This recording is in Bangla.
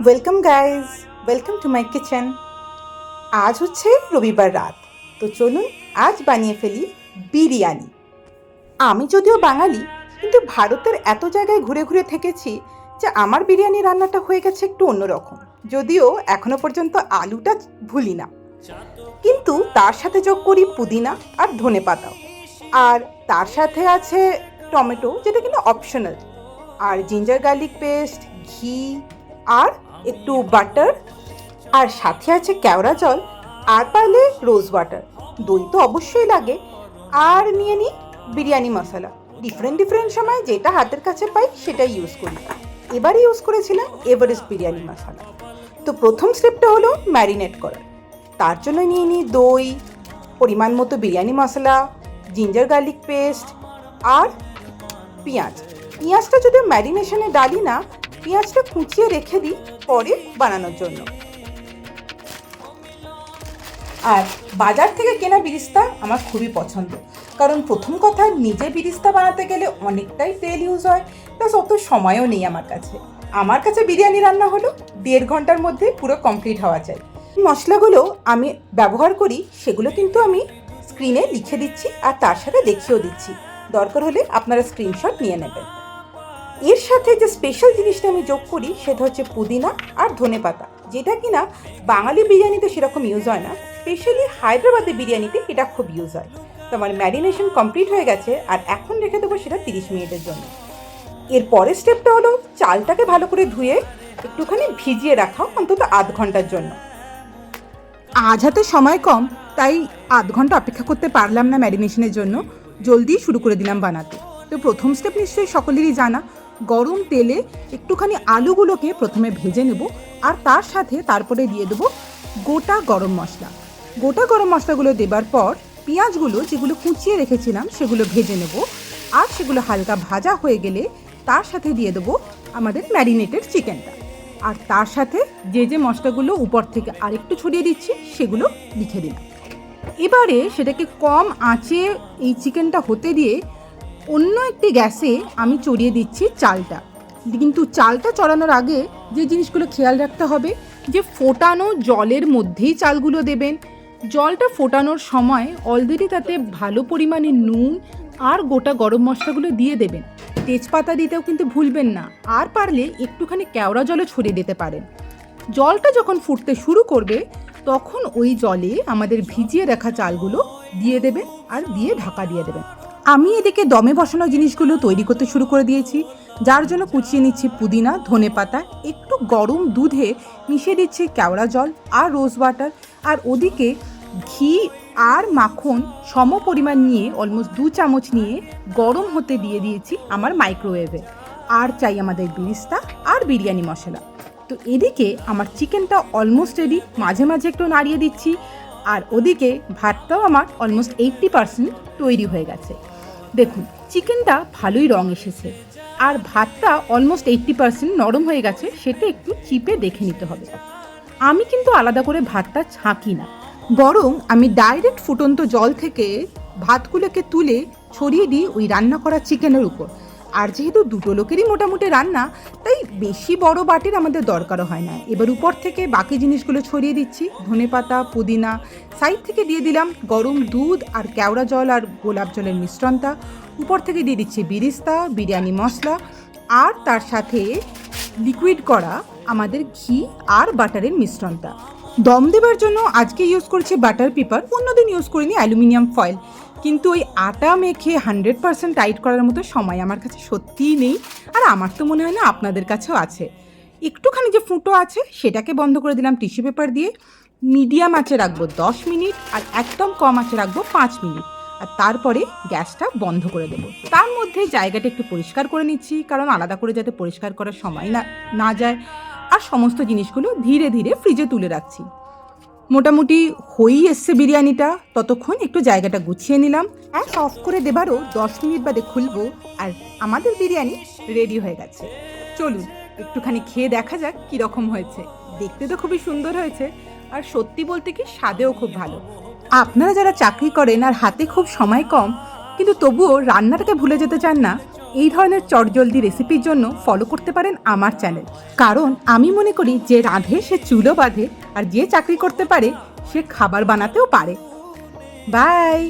Welcome guys, welcome to my kitchen. আজ হচ্ছে রবিবার রাত, তো চলুন আজ বানিয়ে ফেলি বিরিয়ানি। আমি যদিও বাঙালি, কিন্তু ভারতের এত জায়গায় ঘুরে ঘুরে থেকেছি যে আমার বিরিয়ানি রান্নাটা হয়ে গেছে একটু অন্যরকম। যদিও এখনো পর্যন্ত আলুটা ভুলি না, কিন্তু তার সাথে যোগ করি পুদিনা আর ধনেপাতাও। আর তার সাথে আছে টমেটো, যেটা কিন্তু অপশনাল, আর জিঞ্জার গার্লিক পেস্ট, ঘি আর একটু বাটার, আর সাথে আছে কেওড়া জল, আর পারলে রোজ ওয়াটার। দই তো অবশ্যই লাগে। আর নিয়ে নিই বিরিয়ানি মশলা। ডিফারেন্ট ডিফারেন্ট সময় যেটা হাতের কাছে পাই সেটাই ইউজ করি। এবারে ইউজ করেছিলাম এভারেস্ট বিরিয়ানি মশলা। তো প্রথম স্টেপটা হলো ম্যারিনেট করা। তার জন্য নিয়ে নিই দই, পরিমাণ মতো বিরিয়ানি মশলা, জিঞ্জার গার্লিক পেস্ট আর পেঁয়াজ। পেঁয়াজটা যদি ম্যারিনেশনে ডালি না, পেঁয়াজটা কুচিয়ে রেখে দিই পরে বানানোর জন্য। আর বাজার থেকে কেনা বিরিস্তা আমার খুবই পছন্দ, কারণ প্রথম কথা নিজে বিরিস্তা বানাতে গেলে অনেকটাই তেল ইউজ হয়, প্লাস অত সময়ও নেই আমার কাছে বিরিয়ানি রান্না হলো 1.5 ঘন্টার মধ্যে পুরো কমপ্লিট হওয়া চাই। মশলাগুলো আমি ব্যবহার করি সেগুলো কিন্তু আমি স্ক্রিনে লিখে দিচ্ছি আর তার সাথে দেখিয়েও দিচ্ছি, দরকার হলে আপনারা স্ক্রিনশট নিয়ে নেবেন। এর সাথে যে স্পেশাল জিনিসটা আমি যোগ করি সেটা হচ্ছে পুদিনা আর ধনেপাতা, যেটা কিনা বাঙালি বিরিয়ানিতে সেরকম ইউজ হয় না, স্পেশালি হায়দ্রাবাদি বিরিয়ানিতে এটা খুব ইউজ হয়। তো আমার ম্যারিনেশন কমপ্লিট হয়ে গেছে, আর এখন রেখে দেবো সেটা 30 মিনিটের জন্য। এর পরের স্টেপটা হলো চালটাকে ভালো করে ধুয়ে একটুখানি ভিজিয়ে রাখা অন্তত 1/2 ঘন্টার জন্য। আজ হাতে সময় কম, তাই 1/2 ঘন্টা অপেক্ষা করতে পারলাম না ম্যারিনেশনের জন্য, জলদি শুরু করে দিলাম বানাতে। তো প্রথম স্টেপ নিশ্চয়ই সকলেরই জানা, গরম তেলে একটুখানি আলুগুলোকে প্রথমে ভেজে নেব, আর তার সাথে তারপরে দিয়ে দেবো গোটা গরম মশলা। গোটা গরম মশলাগুলো দেবার পর পেঁয়াজগুলো যেগুলো কুচিয়ে রেখেছিলাম সেগুলো ভেজে নেব, আর সেগুলো হালকা ভাজা হয়ে গেলে তার সাথে দিয়ে দেবো আমাদের ম্যারিনেটেড চিকেনটা। আর তার সাথে যে যে মশলাগুলো উপর থেকে আরেকটু ছড়িয়ে দিচ্ছি সেগুলো লিখে দিলাম। এবারে সেটাকে কম আঁচে এই চিকেনটা হতে দিয়ে অন্য একটি গ্যাসে আমি চড়িয়ে দিচ্ছি চালটা। কিন্তু চালটা চড়ানোর আগে যে জিনিসগুলো খেয়াল রাখতে হবে, যে ফোটানো জলের মধ্যেই চালগুলো দেবেন। জলটা ফোটানোর সময় অলরেডি তাতে ভালো পরিমাণে নুন আর গোটা গরম মশলাগুলো দিয়ে দেবেন। তেজপাতা দিতেও কিন্তু ভুলবেন না, আর পারলে একটুখানি কেওড়া জলও ছড়িয়ে দিতে পারেন। জলটা যখন ফুটতে শুরু করবে তখন ওই জলে আমাদের ভিজিয়ে রাখা চালগুলো দিয়ে দেবেন, আর দিয়ে ঢাকা দিয়ে দেবেন। আমি এদিকে দমে বসানো জিনিসগুলো তৈরি করতে শুরু করে দিয়েছি, যার জন্য কুচিয়ে নিচ্ছি পুদিনা, ধনেপাতা, একটু গরম দুধে মিশিয়ে দিচ্ছি কেওড়া জল আর রোজ ওয়াটার, আর ওদিকে ঘি আর মাখন সম পরিমাণ নিয়ে অলমোস্ট 2 চামচ নিয়ে গরম হতে দিয়ে দিয়েছি আমার মাইক্রোওয়েভে। আর চাই আমাদের বিরিস্তা আর বিরিয়ানি মশলা। তো এদিকে আমার চিকেনটা অলমোস্ট রেডি, মাঝে মাঝে একটু নাড়িয়ে দিচ্ছি, আর ওদিকে ভাতটাও আমার অলমোস্ট 80% তৈরি হয়ে গেছে। দেখুন চিকেনটা ভালোই রং এসেছে, আর ভাতটা অলমোস্ট 80% নরম হয়ে গেছে, সেটা একটু চিপে দেখে নিতে হবে। আমি কিন্তু আলাদা করে ভাতটা ছাঁকি না, বরং আমি ডাইরেক্ট ফুটন্ত জল থেকে ভাতগুলোকে তুলে ছড়িয়ে দিই ওই রান্না করা চিকেনের উপর। আর যেহেতু 2 লোকেরই মোটামুটি রান্না, তাই বেশি বড় বাটির আমাদের দরকারও হয় না। এবার উপর থেকে বাকি জিনিসগুলো ছড়িয়ে দিচ্ছি, ধনেপাতা, পুদিনা, সাইড থেকে দিয়ে দিলাম গরম দুধ আর কেওড়া জল আর গোলাপ জলের মিশ্রণটা, উপর থেকে দিয়ে দিচ্ছি বিরিস্তা, বিরিয়ানি মশলা, আর তার সাথে লিকুইড করা আমাদের ঘি আর বাটারের মিশ্রণটা। দম দেবার জন্য আজকে ইউজ করছি বাটার পেপার, অন্যদিন ইউজ করিনি অ্যালুমিনিয়াম ফয়েল। কিন্তু ওই আটা মেখে 100% টাইট করার মতো সময় আমার কাছে সত্যিই নেই, আর আমার তো মনে হয় না আপনাদের কাছেও আছে। একটুখানি যে ফুটো আছে সেটাকে বন্ধ করে দিলাম টিস্যু পেপার দিয়ে। মিডিয়াম আঁচে রাখবো 10 মিনিট, আর একদম কম আঁচে রাখবো 5 মিনিট, আর তারপরে গ্যাসটা বন্ধ করে দেবো। তার মধ্যে জায়গাটা একটু পরিষ্কার করে নিচ্ছি, কারণ আলাদা করে যাতে পরিষ্কার করার সময় না যায়। আর সমস্ত জিনিসগুলো ধীরে ধীরে ফ্রিজে তুলে রাখছি। মোটামুটি হয়েই এসছে বিরিয়ানিটা, ততক্ষণ একটু জায়গাটা গুছিয়ে নিলাম। গ্যাস অফ করে দেবারও 10 মিনিট বাদে খুলবো, আর আমাদের বিরিয়ানি রেডি হয়ে গেছে। চলুন একটুখানি খেয়ে দেখা যাক কীরকম হয়েছে। দেখতে তো খুবই সুন্দর হয়েছে, আর সত্যি বলতে কি স্বাদেও খুব ভালো। আপনারা যারা চাকরি করেন আর হাতে খুব সময় কম, কিন্তু তবুও রান্নাটাকে ভুলে যেতে চান না, এই ধরনের চটজলদি রেসিপির জন্য ফলো করতে পারেন আমার চ্যানেল। কারণ আমি মনে করি যে রাঁধে সে চুলো বাঁধে, আর যে চাকরি করতে পারে সে খাবার বানাতেও পারে। বাই।